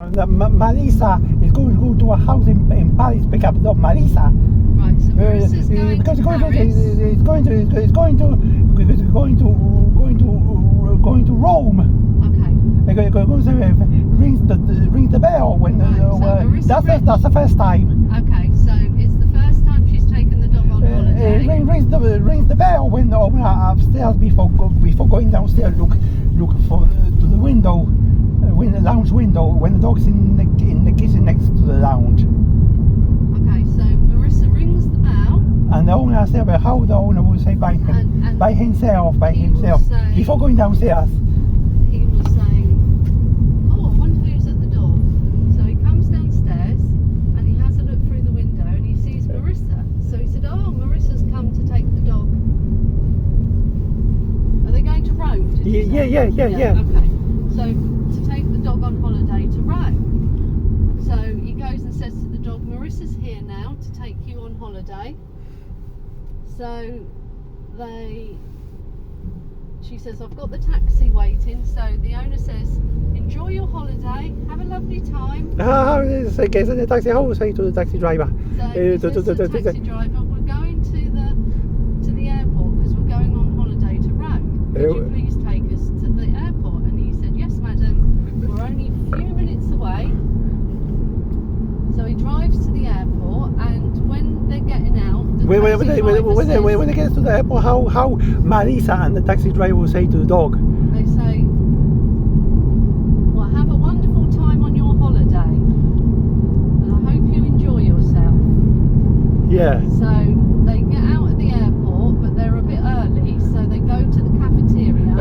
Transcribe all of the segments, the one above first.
Marisa is going to go to a house in Paris to pick up the dog. Marisa. Right, so Marissa's going because to Paris. It's going to Rome. Okay. Rings the bell when Right, so that's the first time. Okay, so it's the first time she's taken the dog on holiday. Rings the bell when upstairs before going downstairs. Look for to the window, the lounge window when the dog's in the kitchen next to the lounge. Okay, so Marissa rings the bell. And the owner said, how the owner will say by himself say, before going downstairs. He will say, oh, I wonder who's at the door. So he comes downstairs and he has a look through the window and he sees Marissa. So he said, oh, Marissa's come to take the dog. Are they going to Rome? Yeah. Okay. So to take the dog on holiday to Rome. So he goes and says to the dog, Marissa's here now to take you on holiday. So she says, I've got the taxi waiting. So the owner says, enjoy your holiday, have a lovely time. Okay, so the taxi, how will say to the taxi driver? So he says to the taxi driver, we're going to the airport because we're going on holiday to Rome. Could you please take us to the airport? And he said, yes madam, we're only a few minutes away. So he drives to the airport, and when they're getting out, when they get to the airport, how Marisa and the taxi driver will say to the dog? They say, well, have a wonderful time on your holiday, and I hope you enjoy yourself. Yeah. So they get out at the airport, but they're a bit early, so they go to the cafeteria.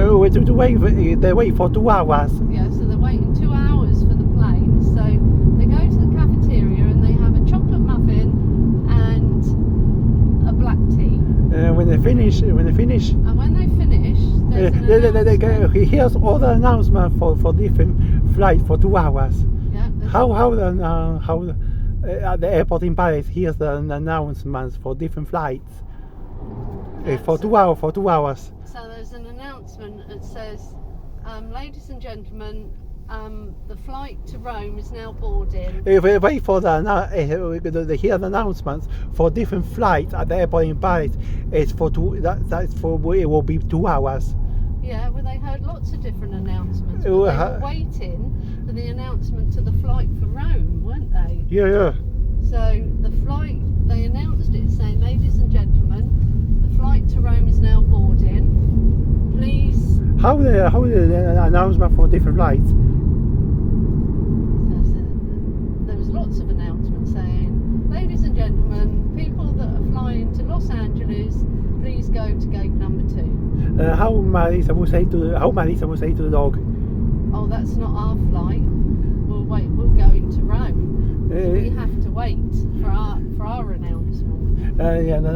They wait for 2 hours. Yeah, so they're waiting 2 hours for the plane. So they go to the cafeteria and they have a chocolate muffin and a black tea. When they finish, and when they finish, there's an announcement. he hears all the announcements for different flights for 2 hours. Yeah, How at the airport in Paris hears the announcements for different flights for 2 hours. So there's an announcement that says, ladies and gentlemen, the flight to Rome is now boarding. Wait for they hear the announcements for different flights at the airport in Paris. It's for it will be 2 hours. Yeah, well they heard lots of different announcements. But they were waiting for the announcement to the flight for Rome, weren't they? Yeah. So the flight, they announced it saying, ladies and gentlemen, the flight to Rome is now boarding. Please. How the announcement for different flights? There was lots of announcements saying, ladies and gentlemen, people that are flying to Los Angeles, please go to gate number 2. How Marisa will say to the dog? Oh, that's not our flight. We're going to Rome. So we have to wait for our announcement. Yeah, the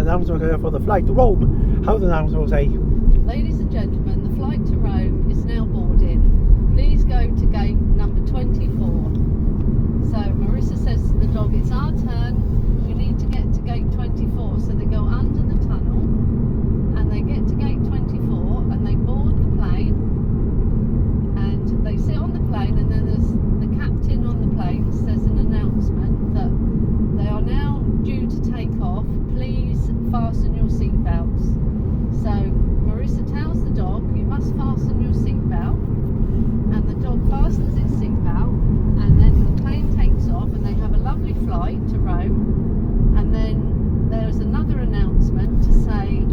announcement for the flight to Rome. How the announcement will say? Ladies and gentlemen, the flight to Rome is now boarding. Please go to gate number 24. So Marissa says to the dog, it's our turn. We need to get to gate 24. So they go under the tunnel and they get to gate 24 and they board the plane and they sit on the plane, and then there's the captain on the plane says an announcement that they are now due to take off. Please fasten your seatbelts. So Marissa tells the dog, you must fasten your seatbelt, and the dog fastens its seatbelt, and then the plane takes off and they have a lovely flight to Rome. And then there's another announcement to say,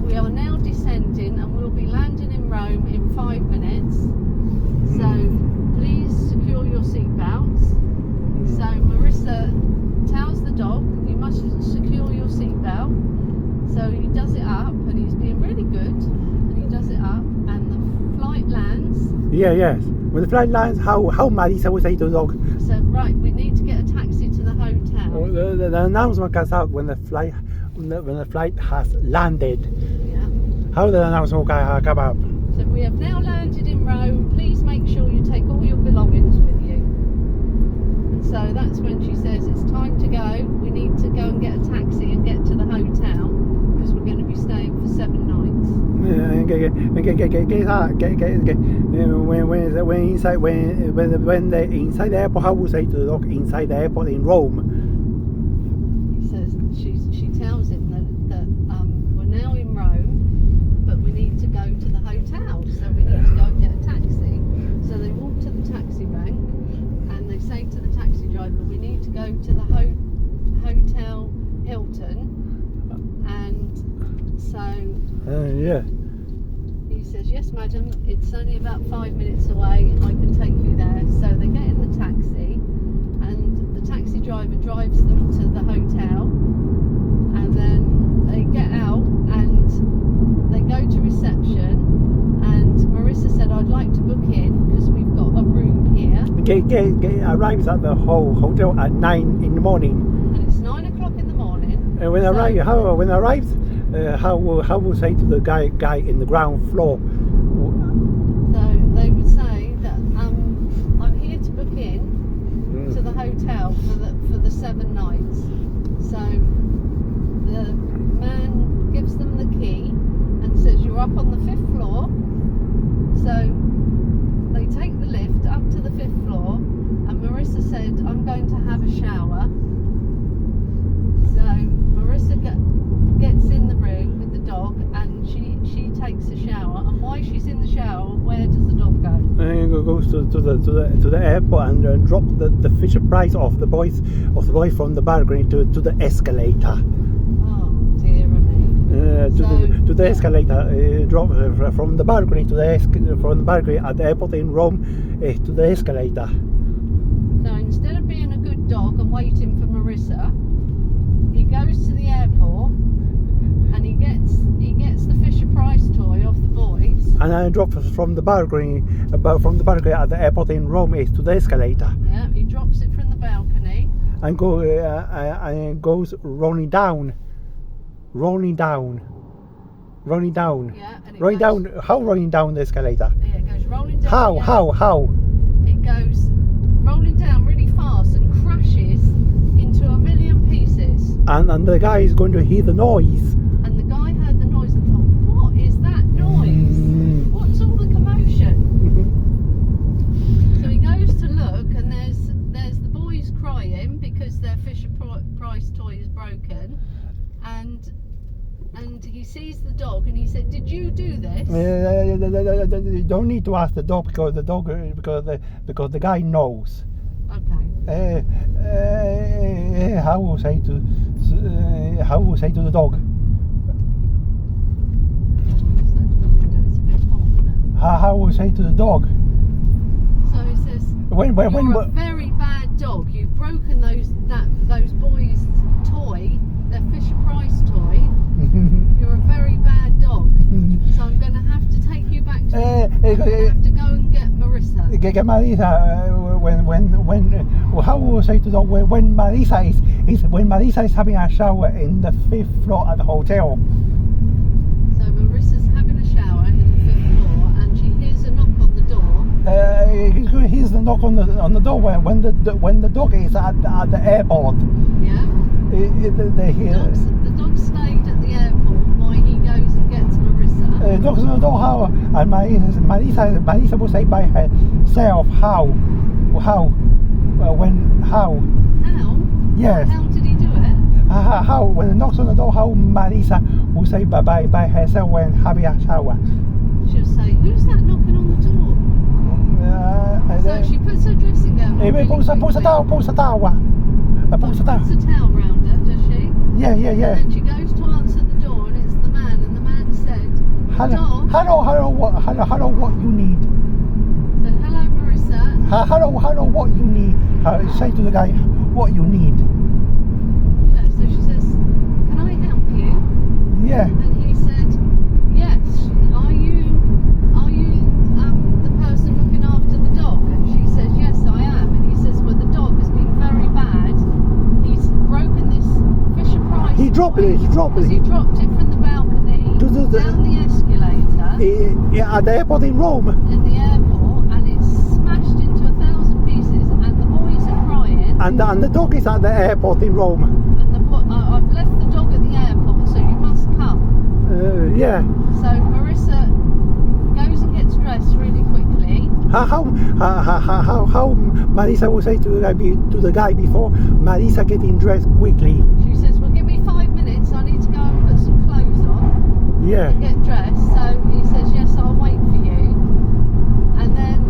we are now descending and we'll be landing in Rome in 5 minutes. So please secure your seatbelts. So Marissa tells the dog, you must secure your seatbelt. So he does it up, and he's being really good, and he does it up, and the flight lands. Yes. When the flight lands, how Marisa will say to the dog? So right, we need to get a taxi to the hotel. The announcement comes out when the flight has landed. Yeah. How the announcement will come out? So we have now landed in Rome. Please make sure you take all your belongings with you. And so that's when she says it's time to go. We need to go and get a taxi and get to the hotel because we're going to be staying for 7 nights. And when they're inside the airport, how would say to the dog inside the airport in Rome? He says she tells him that we're now in Rome, but we need to go to the hotel, so we need to go and get a taxi. So they walk to the taxi rank, and they say to the taxi driver, we need to go to the hotel Milton, and so yeah. he says, yes madam, it's only about 5 minutes away, I can take you there. So they get in the taxi, and the taxi driver drives them to the hotel, and then they get out and they go to reception, and Marissa said, I'd like to book in because we've got a room here. Arrives at the hotel at 9 in the morning. And it's 9 o'clock in the morning. When arrives, how will say to the guy in the ground floor? So they would say that I'm here to book in to the hotel for the 7 nights. So the man gives them the key and says you're up on the 5th floor. So they take the lift up to the 5th floor, and Marissa said, I'm going to have a shower. So Marissa gets in the room with the dog, and she takes a shower. And while she's in the shower, where does the dog go? Goes to the airport and drop the Fisher Price of the boys from the balcony to the escalator. Oh dear me. To the escalator, drop from the balcony to from the balcony at the airport in Rome to the escalator. So instead of being a good dog and waiting for Marissa, he goes to the airport and he gets the Fisher Price toy off the boys. And then drops from the balcony at the airport in Rome to the escalator. Yeah, he drops it from the balcony. And goes rolling down. Yeah, and Rolling down. How rolling down the escalator? Yeah, it goes rolling down. How? It goes rolling down really fast and crashes into a million pieces. And the guy is going to hear the noise. And the guy heard the noise and thought, what is that noise? What's all the commotion? So he goes to look, and there's the boys crying because their Fisher Price toy is broken, and he sees the dog, and he said, did you do this? You don't need to ask the dog because the guy knows. Okay. How will say to the dog? How will say to the dog? So he says, you're a very bad dog. You've broken those boys' toy, their Fisher Price toy. You're a very bad dog. So I'm going to have to take you back to. I'm going to have to go and get Marissa. Get Marissa. How will say to the dog when Marissa is having a shower in the 5th floor at the hotel? So Marissa's having a shower in the 5th floor, and she hears a knock on the door. He hears the knock on the door when the dog is at the airport. Yeah. The dog stayed at the airport while he goes and gets Marissa. Dogs on the door. How? And Marissa will say by herself how? How? Yes. How did he do it? How? When it knocks on the door, how Marissa will say by herself when having a shower? She'll say, who's that knocking on the door? So she puts her dressing gown on really pulls a towel. Puts a towel round her, does she? Yeah. And then she goes to answer the door, and it's the man, and the man said, Hello, what you need? Said, hello, Marissa. Hello, what you need? Say to the guy, what you need? Yeah, so she says, can I help you? Yeah. And he said, yes. Are you the person looking after the dog? And she says, yes, I am. And he says, well, the dog has been very bad. He's broken this Fisher Price. He dropped it. He dropped it from the balcony down the escalator. At the airport in Rome. In the airport, and it's smashed into 1,000 pieces, and the boys are crying. And the dog is at the airport in Rome. And I've left the dog at the airport, so you must come. Yeah. So Marissa dress really quickly. How Marisa will say to the guy before Marisa getting dressed quickly. She says, well, give me 5 minutes, I need to go and put some clothes on Yeah. and get dressed. So he says, yes, I'll wait for you. And then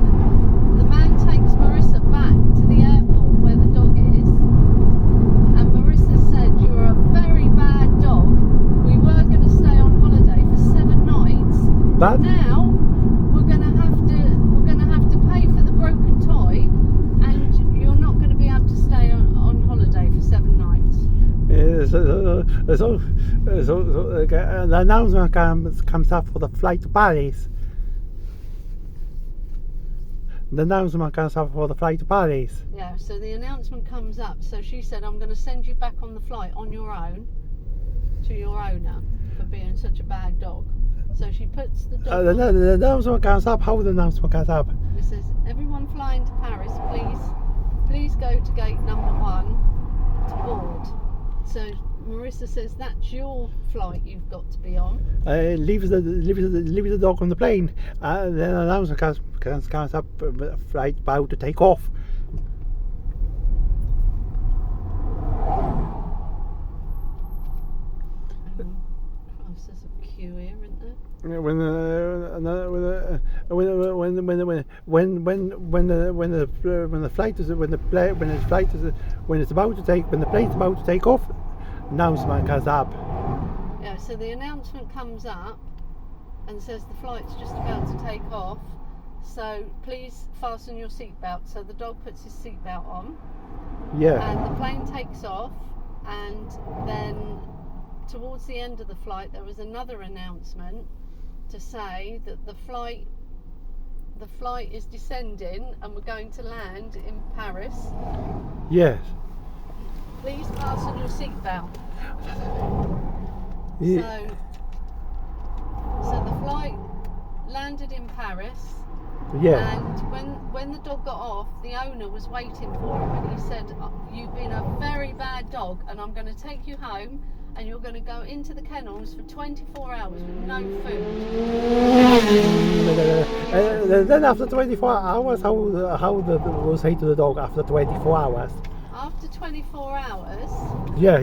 the man takes Marissa back to the airport where the dog is. And Marissa said, you're a very bad dog. We were going to stay on holiday for 7 nights. But Now we're going to have to pay for the broken toy, and you're not going to be able to stay on holiday for 7 nights. so the announcement comes up for the flight to Paris. The announcement comes up for the flight to Paris. Yeah, so the announcement comes up. So she said, I'm going to send you back on the flight on your own to your owner for being such a bad dog. So she puts the dog on. The announcement comes up. How the announcement comes up? It says, everyone flying to Paris, please go to gate number 1 to board. So Marissa says, that's your flight you've got to be on. Leaves the dog on the plane. Then the announcement comes up. Flight about to take off. There's a queue here, isn't there? When the plane's about to take off, announcement comes up. Yeah, so the announcement comes up and says the flight's just about to take off, so please fasten your seatbelt. So the dog puts his seatbelt on, Yeah. and the plane takes off, and then towards the end of the flight there was another announcement to say that the flight is descending and we're going to land in Paris. Yes. Please fasten your seatbelt. Yeah. So the flight landed in Paris. Yeah. And when the dog got off, the owner was waiting for him, and he said, you've been a very bad dog, and I'm going to take you home, and you're going to go into the kennels for 24 hours with no food. Then after 24 hours, how will say to the dog after 24 hours? After 24 hours, Yeah.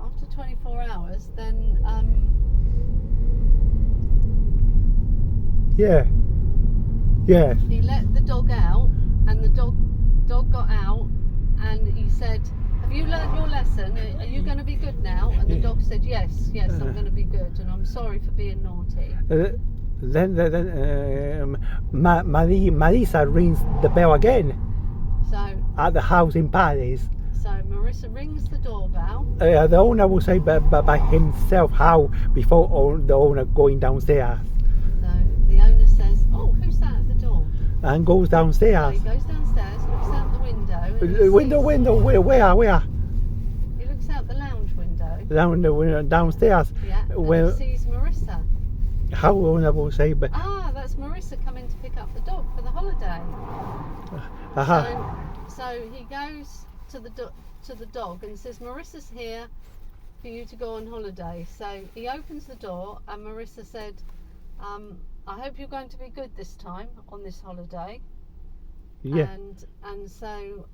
after 24 hours, then Yeah. he let the dog out, and the dog got out, and he said, have you learned your lesson? Are you going to be good now? And the dog said, yes, I'm going to be good, and I'm sorry for being naughty. Then Marisa rings the bell again So at the house in Paris. Marissa rings the doorbell. The owner will say by himself how before the owner going downstairs. So the owner says, oh, who's that at the door? And goes So downstairs. he goes downstairs, looks out the window. And he Window, where? He looks out the lounge window. Downstairs. Yeah, and Well, he sees Marissa. how owner will say, but That's Marissa coming to pick up the dog for the holiday. So he goes to the dog and says, Marissa's here for you to go on holiday. So he opens the door, and Marissa said, I hope you're going to be good this time on this holiday. Yeah. And so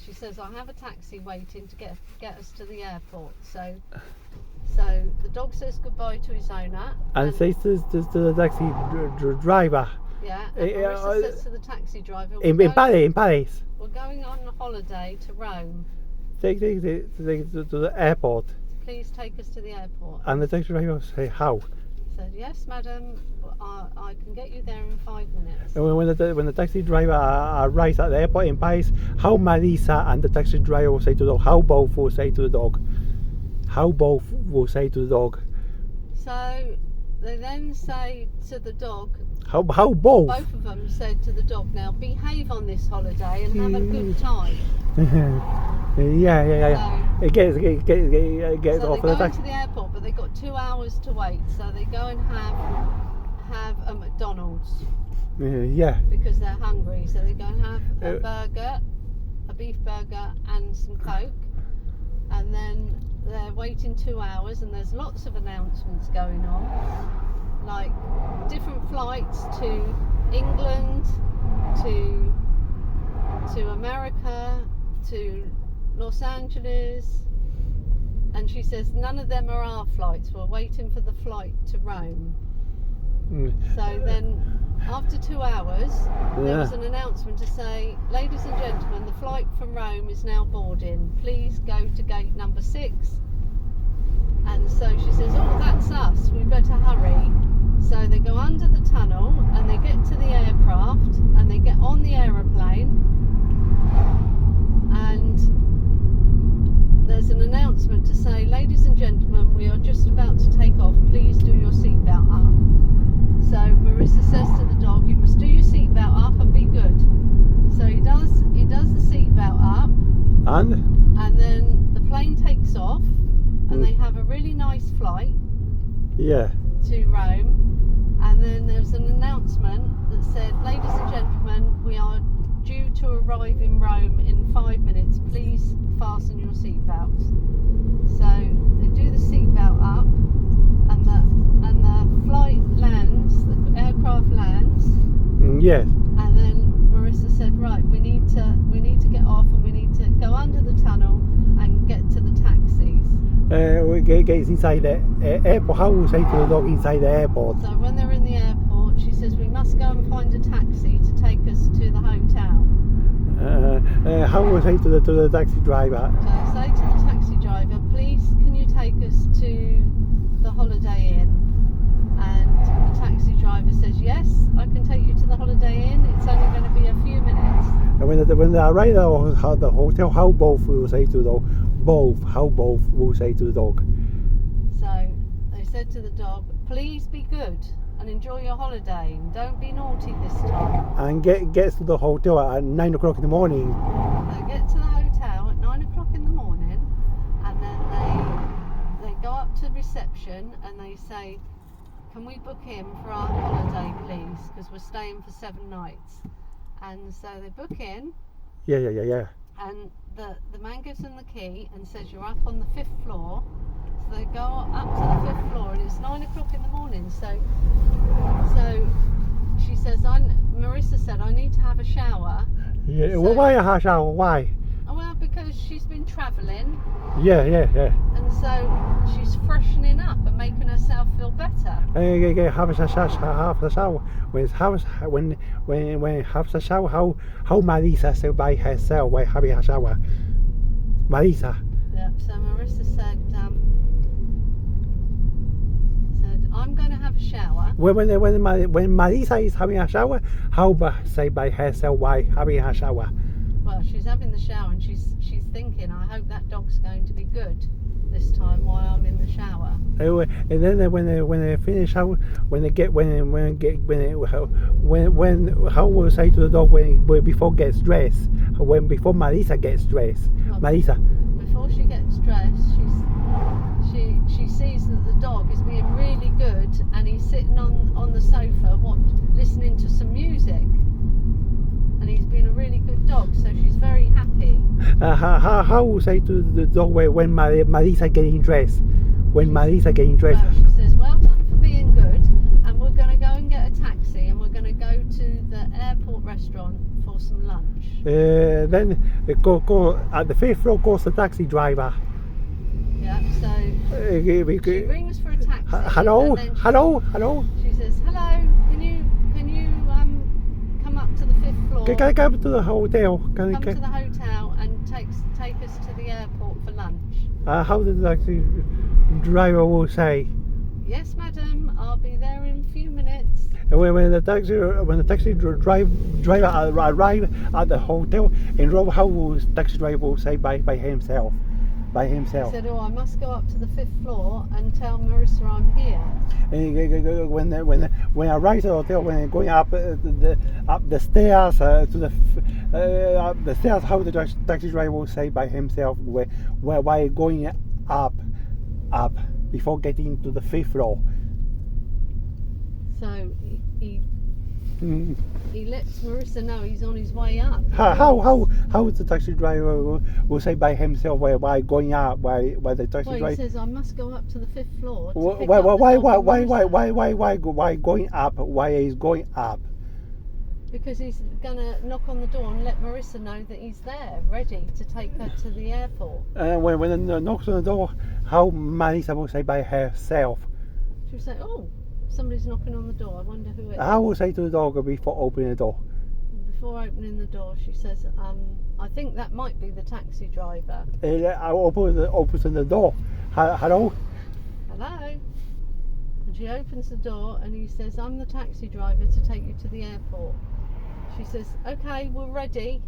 she says, I have a taxi waiting to get us to the airport. So the dog says goodbye to his owner And says to the taxi driver. Yeah, and Marissa says to the taxi driver, In Paris. we're going on a holiday to Rome. Take to the airport. Please take us to the airport. And the taxi driver say how. Said, yes, madam, I can get you there in 5 minutes. And when the taxi driver arrives at the airport in Paris, how Marisa and the taxi driver will say to the dog, how both will say to the dog. So they then say to the dog, How both? both of them said to the dog, now behave on this holiday and have a good time. Yeah. It gets So off they the go taxi. into the airport, but they've got 2 hours to wait. So they go and have a McDonald's Yeah. because they're hungry. So they go and have a burger, a beef burger, and some Coke. And then they're waiting 2 hours, and there's lots of announcements going on, like different flights to England, to America, to Los Angeles, and she says none of them are our flights. We're waiting for the flight to Rome. So then after 2 hours there was an announcement to say, ladies and gentlemen, the flight from Rome is now boarding, please go to gate number 6. And so she says, oh, that's us, we better hurry. So they go under the tunnel and they get to the aircraft and they get on the aeroplane, and there's an announcement to say, ladies and gentlemen, we are just about to take off, please do your seatbelt up. So Marissa says to the dog, you must do your seatbelt up and be good. So he does the seatbelt up, and then the plane takes off, and they have a really nice flight to Rome. And then there's an announcement that said, ladies and gentlemen, we are due to arrive in Rome in 5 minutes, please fasten your seatbelts. So they do the seatbelt up, and the flight lands, the aircraft lands. Yes. And then Marissa said, right, we need to get off, and we need to go under the tunnel and get to the taxis. We get inside the airport. How will say to the dog inside the airport? So when they're in the airport, she says we must go and find a taxi to take us to the hotel. How will say to the taxi driver? So say to the taxi driver, please can you take us to the Holiday Inn? And the taxi driver says, yes, I can take you to the Holiday Inn. It's only going to be a few minutes. And when they arrive at the hotel, how both will say to the dog? How both will say to the dog? So they said to the dog, please be good and enjoy your holiday, and don't be naughty this time. And gets to the hotel at 9 o'clock in the morning. They get to the hotel at 9 o'clock in the morning, and then they go up to reception and they say, can we book him for our holiday, please? Because we're staying for 7 nights. And so they book in. Yeah. And the man gives them the key and says, you're up on the 5th floor. So they go up to the 5th floor, and it's 9 o'clock in the morning. So she says, Marissa said, I need to have a shower. Yeah. So, well, why a shower? Why? Well, because she's been travelling. Yeah. And so she's freshening up and making herself feel better. Have a shower. When have a shower, how Marisa said by herself while having a shower. Marisa. Yeah. So Marissa said, I'm going to have a shower. When Marisa is having a shower, how say by herself while having a shower? Well, she's having the shower and she's thinking, I hope that dog's going to be good this time while I'm in the shower. And then when they finish how will say to the dog when before gets dressed, before Marisa gets dressed. Well, Marisa. Before she gets dressed, she sees that the dog is being really good, and he's sitting on the sofa listening to some music. And he's been a really good dog, so she's very happy. How will say to the dog when Marisa getting dressed? When Marisa getting dressed? Well, she says, well done for being good, and we're going to go and get a taxi, and we're going to go to the airport restaurant for some lunch. Then go at the 5th floor goes the taxi driver. Yeah, so she rings for a taxi. Hello. She says, hello, can you come up to the 5th floor? Can I come to the hotel? Come to the hotel and take us to the airport for lunch. How the taxi driver will say? Yes, madam, I'll be there in a few minutes. And when the taxi driver arrive at the hotel in Rome, how will the taxi driver say by himself? By himself. He said, I must go up to the 5th floor and tell Marissa I'm here. And when I arrive at the hotel, when going up the stairs to up the stairs, how the taxi driver will say by himself while going up before getting to the 5th floor. So he Mm. he lets Marissa know he's on his way up. How the taxi driver will say by himself why going up, why the taxi Well, he driver? says, I must go up to the 5th floor. To Why pick up the dog and Marissa." why going up? Why is going up? Because he's going to knock on the door and let Marissa know that he's there, ready to take her to the airport. When it knocks on the door, how Marissa will say by herself? She'll say, oh, somebody's knocking on the door. I wonder who it is. How will say to the dog before opening the door? Before opening the door, she says, I think that might be the taxi driver. I open the door. Hello? Hello? And she opens the door and he says, I'm the taxi driver to take you to the airport. She says, okay, we're ready.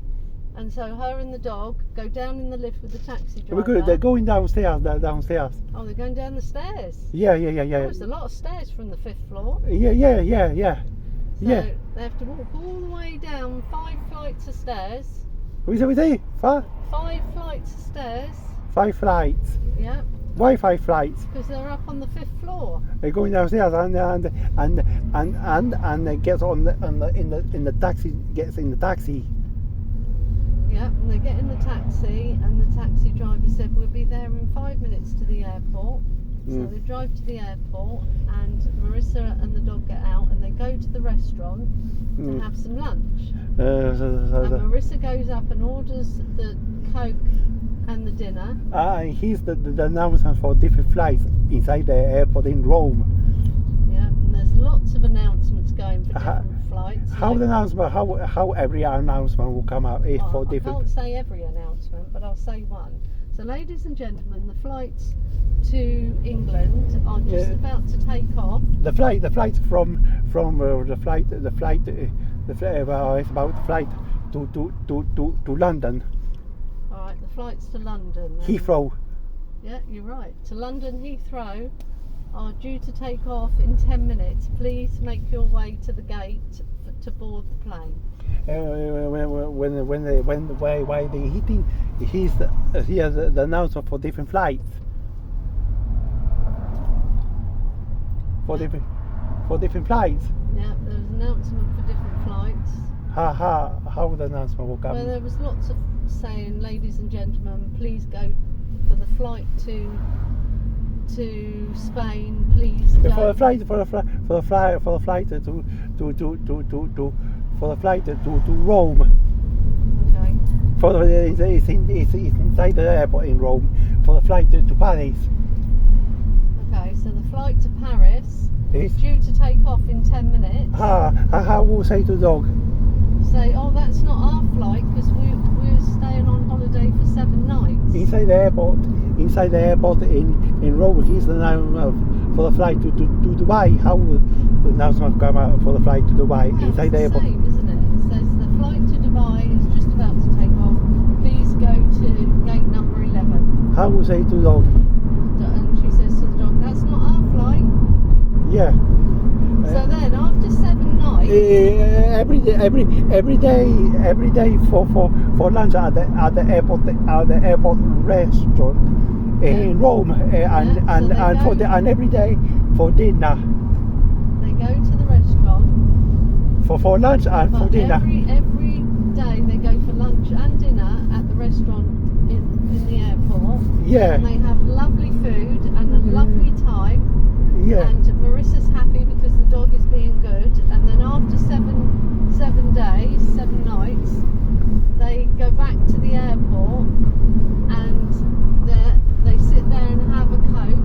And so her and the dog go down in the lift with the taxi driver. They're going downstairs. Oh, they're going down the stairs? Yeah. Oh, there's a lot of stairs from the 5th floor. Yeah. So they have to walk all the way down 5 flights of stairs. We say 5 flights of stairs. 5 flights. Yeah. Why 5 flights? Because they're up on the 5th floor. They're going downstairs and they gets in the taxi. Gets in the taxi. Yeah, and they get in the taxi, and the taxi driver said we'll be there in 5 minutes to the airport. So they drive to the airport, and Marissa and the dog get out, and they go to the restaurant to have some lunch. And Marissa goes up and orders the Coke and the dinner. Here's the announcement for different flights inside the airport in Rome. Yeah, and there's lots of announcements going for different flights. How every announcement will come out is for different. I can't say every announcement, but I'll say one. So, ladies and gentlemen, the flights to England are just about to take off. The flight from it's about the flight to London. All right, the flights to London. Heathrow. Yeah, you're right. To London Heathrow are due to take off in 10 minutes. Please make your way to the gate to board the plane. Why they hitting? Here's the announcement for different flights. For different flights. Yeah, there's an announcement for different flights. How the announcement will come? Well, there was lots of saying, ladies and gentlemen, please go for the flight to Spain. Please go. For the flight to Rome. Okay. It's inside the airport in Rome. For the flight to Paris. Okay, so the flight to Paris is due to take off in 10 minutes. How will say to the dog? Say, oh, that's not our flight because we're staying on holiday for 7 nights. Inside the airport in Rome, here's the announcement for the flight to Dubai. How will the announcement come out for the flight to Dubai? Yeah, inside it's the airport. Same, isn't it? It says the flight to Dubai is just about to take off. Please go to gate number 11. How will say to the dog? And she says to the dog, that's not our flight. Yeah. So then, after 7 nights, every day for lunch at the airport restaurant in Rome, and every day for dinner. They go to the restaurant for lunch and for dinner. Every day they go for lunch and dinner at the restaurant in the airport. Yeah. And they have lovely food and a lovely time. Yeah. And Marissa's happy because the dog is being good. And then after 7 days, 7 nights, they go back to the airport and they sit there and have a Coke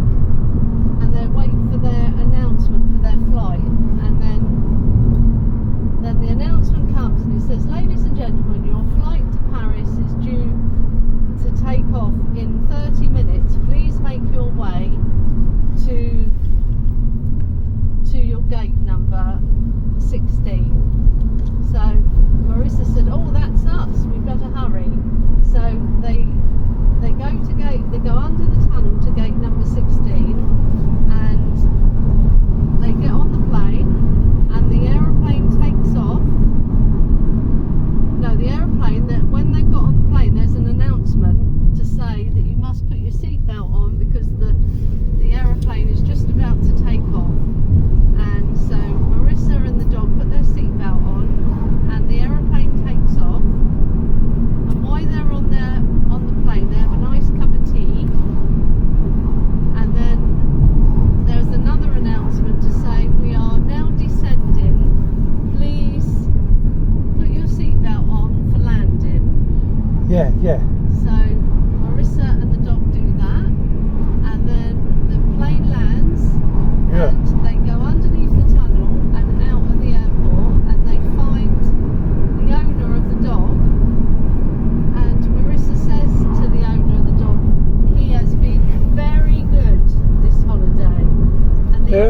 and they wait for their announcement for their flight. And then the announcement comes and it says, ladies and gentlemen, your flight to Paris is due to take off in 30 minutes. Please make your way to your gate number 16. So Marissa said, oh, that's us, we better hurry. So they go to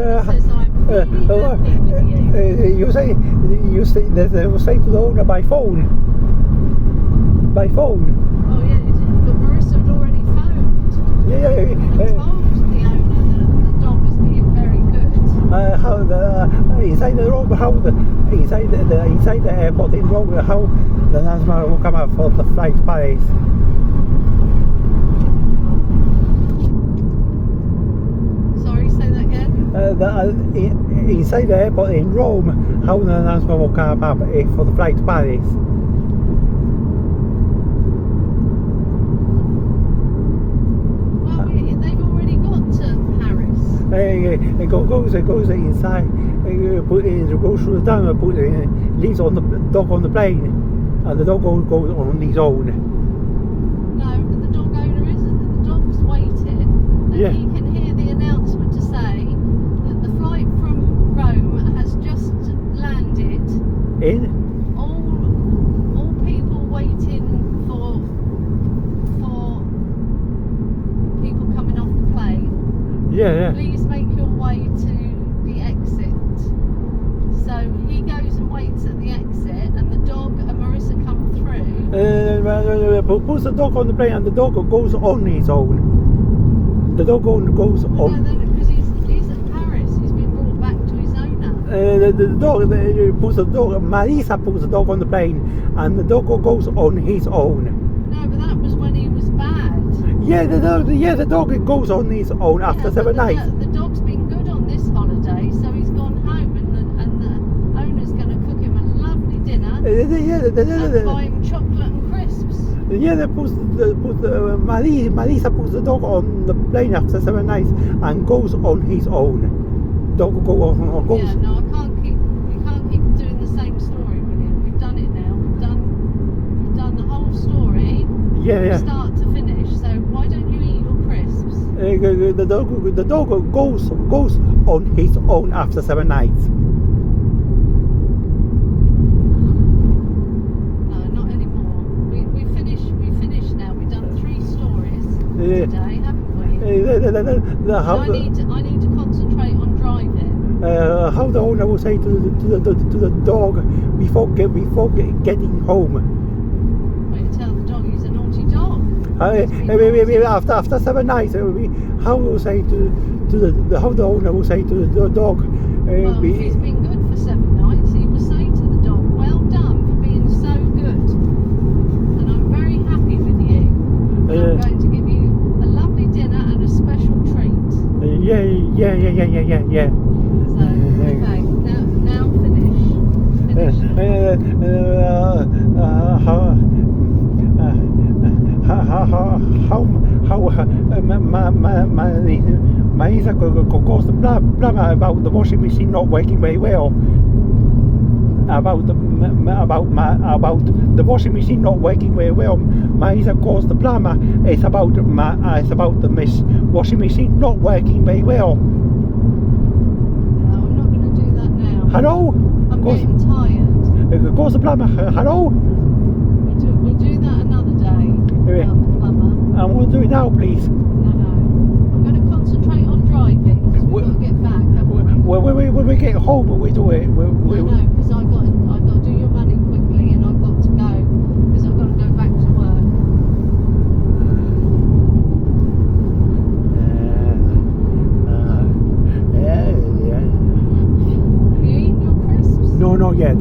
says I'm really happy with you. You say to the owner by phone. By phone. Oh yeah, but Marissa had already phoned. Yeah. And told the owner that the dog is being very good. How inside the room, inside the airport in Rome, how the announcement will come out for the flight to Paris. Sorry, say that again. Inside the airport in Rome, how the announcement will come up for the flight to Paris. Well, they've already got to Paris. It goes inside, it goes through the tunnel, leaves on the dog on the plane, and the dog goes on his own. No, but the dog owner isn't. The dog's waiting, and Yeah. he can hear the announcement to say that the flight from Rome has just landed. In? All people waiting for people coming off the plane. Yeah. Please make your way to the exit. So he goes and waits at the exit, and the dog and Marissa come through. Puts the dog on the plane, and the dog goes on his own. The dog goes on. No, because he's at Paris. He's been brought back to his owner. The dog puts the dog. Marissa puts the dog on the plane, and the dog goes on his own. No, but that was when he was bad. Yeah, the dog goes on his own after Yeah, 7 but nights. The dog's been good on this holiday, so he's gone home, and the owner's going to cook him a lovely dinner and buy him chocolate and crisps. Yeah, Marissa puts the dog on the plane after 7 nights and goes on his own. Dog goes. Yeah, no, we can't keep doing the same story, William. We've done it now. We've done the whole story, Yeah. from start to finish. So why don't you eat your crisps? The dog goes on his own after 7 nights. No, not anymore. We finished now. We've done 3 stories today, haven't we? I need to concentrate on driving. How the owner will say to the dog before getting home. Well, you tell the dog he's a naughty dog. After 7 nights, how will say how the owner will say to the dog. Well, if he's been good for 7 nights, he will say to the dog, "Well done for being so good, and I'm very happy with you. I'm going to give you a lovely dinner and a special treat." Yeah. So, okay, now finish. Marissa goes to blabber about the washing machine not working very well. About the washing machine not working very well. Marissa calls the plumber. It's about the washing machine not working very well. No, I'm not going to do that now. Hello? I'm getting tired. Calls the plumber. Hello? We'll do that another day. About the plumber. I want to do it now, please. No. I'm going to concentrate on driving because we've got to get back. When we get home, we do it. I know, because I've got to do your money quickly, and I've got to go because I've got to go back to work. Have you eaten your crisps? No, not yet.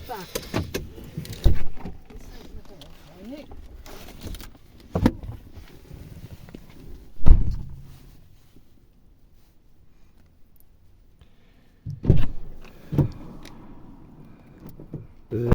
back.